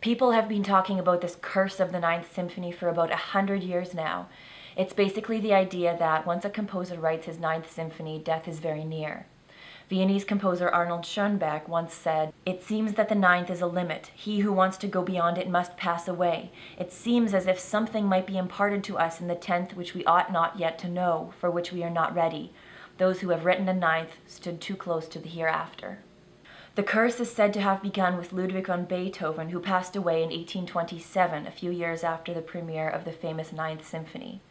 People have been talking about this curse of the Ninth Symphony for about 100 years now. It's basically the idea that once a composer writes his Ninth Symphony, death is very near. Viennese composer Arnold Schoenberg once said, "It seems that the ninth is a limit. He who wants to go beyond it must pass away. It seems as if something might be imparted to us in the 10th which we ought not yet to know, for which we are not ready. Those who have written a ninth stood too close to the hereafter." The curse is said to have begun with Ludwig van Beethoven, who passed away in 1827, a few years after the premiere of the famous Ninth Symphony.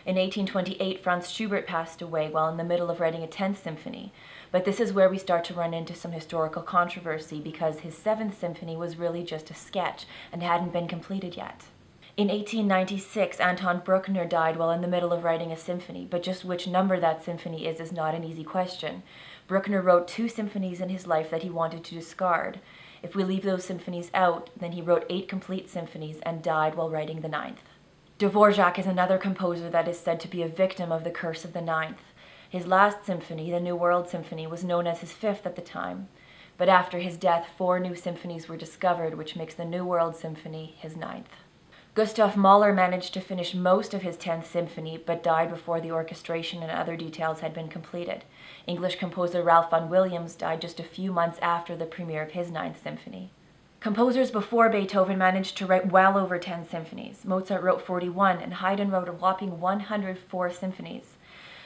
In 1828, Franz Schubert passed away while in the middle of writing a 10th symphony, but this is where we start to run into some historical controversy because his 7th symphony was really just a sketch and hadn't been completed yet. In 1896, Anton Bruckner died while in the middle of writing a symphony, but just which number that symphony is not an easy question. Bruckner wrote 2 symphonies in his life that he wanted to discard. If we leave those symphonies out, then he wrote 8 complete symphonies and died while writing the 9th. Dvorak is another composer that is said to be a victim of the curse of the 9th. His last symphony, the New World Symphony, was known as his 5th at the time, but after his death 4 new symphonies were discovered, which makes the New World Symphony his 9th. Gustav Mahler managed to finish most of his 10th symphony, but died before the orchestration and other details had been completed. English composer Ralph vaughan Williams died just a few months after the premiere of his 9th symphony. Composers before Beethoven managed to write well over 10 symphonies. Mozart wrote 41, and Haydn wrote a whopping 104 symphonies.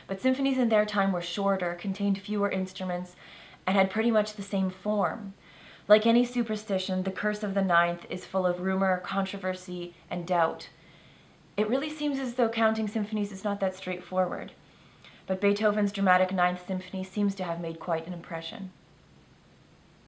But symphonies in their time were shorter, contained fewer instruments, and had pretty much the same form. Like any superstition, the curse of the 9th is full of rumor, controversy, and doubt. It really seems as though counting symphonies is not that straightforward. But Beethoven's dramatic 9th Symphony seems to have made quite an impression.